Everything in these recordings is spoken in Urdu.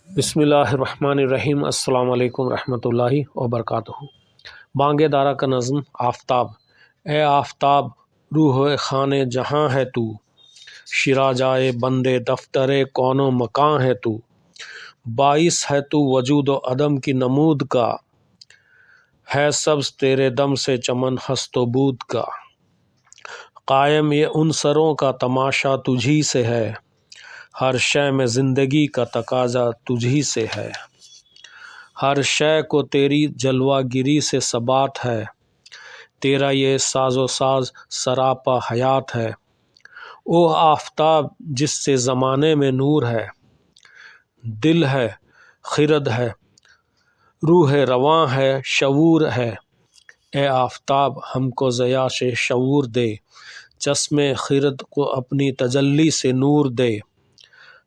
بسم اللہ الرحمن الرحیم۔ السلام علیکم ورحمۃ اللہ وبرکاتہ۔ بانگ دارا کا نظم آفتاب۔ اے آفتاب روح خانے جہاں ہے تو، شرا جائے بندے دفتر کون و مکاں ہے تو، باعث ہے تو وجود و عدم کی نمود کا، ہے سبز تیرے دم سے چمن ہست و بود کا، قائم یہ عنصروں کا تماشا تجھی سے ہے، ہر شے میں زندگی کا تقاضا تجھی سے ہے، ہر شے کو تیری جلوہ گری سے ثبات ہے، تیرا یہ ساز و ساز سراپا حیات ہے۔ او آفتاب جس سے زمانے میں نور ہے، دل ہے خرد ہے روح رواں ہے شعور ہے، اے آفتاب ہم کو ضیاء سے شعور دے، چشمے خرد کو اپنی تجلی سے نور دے،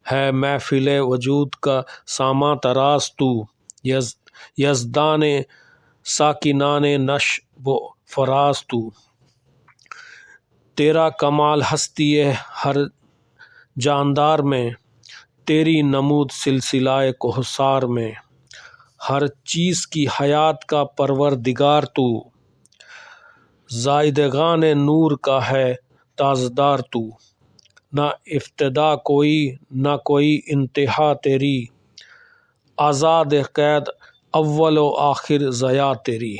ہے محفل وجود کا ساماں تراز تو، یزدان ساکنان نشو و فراز تو، تیرا کمال ہستی ہے ہر جاندار میں، تیری نمود سلسلہ کوثر میں، ہر چیز کی حیات کا پروردگار تو، زائدگان نور کا ہے تاجدار تو، نہ ابتدا کوئی نہ کوئی انتہا تیری، آزاد قید اول و آخر ضیاء تیری۔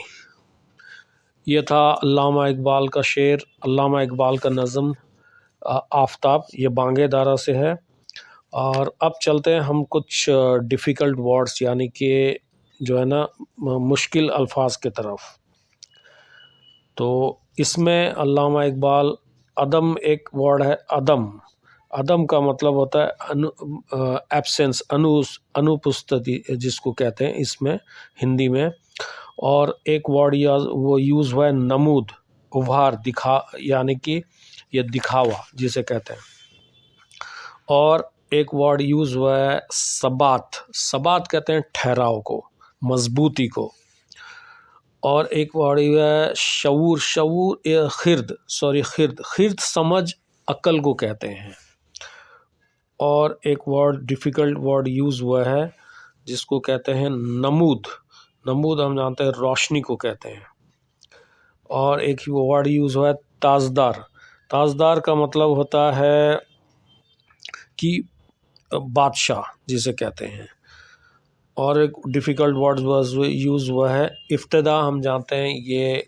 یہ تھا علامہ اقبال کا شعر، علامہ اقبال کا نظم آفتاب، یہ بانگ دارا سے ہے۔ اور اب چلتے ہیں ہم کچھ ڈیفیکلٹ ورڈز یعنی کہ جو ہے نا مشکل الفاظ کی طرف۔ تو اس میں علامہ اقبال عدم ایک ورڈ ہے، عدم، عدم کا مطلب ہوتا ہے ایبسنس، انوپستتی جس کو کہتے ہیں اس میں ہندی میں، اور ایک ورڈ وہ یوز ہوا ہے نمود، ابھار، یعنی کہ یہ دکھاوا جسے کہتے ہیں، اور ایک ورڈ یوز ہوا ہے ثبات، ثبات کہتے ہیں ٹھہراؤ کو، مضبوطی کو، اور ایک ورڈ ہے شعور، خرد سمجھ عقل کو کہتے ہیں، اور ایک ورڈ ڈیفیکلٹ ورڈ یوز ہوا ہے جس کو کہتے ہیں نمود، نمود ہم جانتے ہیں روشنی کو کہتے ہیں، اور ایک ورڈ یوز ہوا ہے تاجدار، تاجدار کا مطلب ہوتا ہے کہ بادشاہ جسے کہتے ہیں، اور ایک ڈیفیکلٹ ورڈ یوز ہوا ہے ابتدا، ہم جانتے ہیں یہ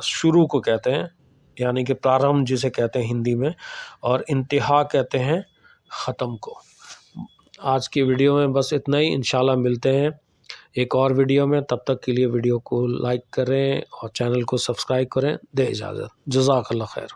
شروع کو کہتے ہیں یعنی کہ پرارمبھ جسے کہتے ہیں ہندی میں، اور انتہا کہتے ہیں ختم کو۔ آج کی ویڈیو میں بس اتنا ہی، انشاءاللہ ملتے ہیں ایک اور ویڈیو میں، تب تک کے لیے ویڈیو کو لائک کریں اور چینل کو سبسکرائب کریں۔ دے اجازت، جزاک اللہ خیر۔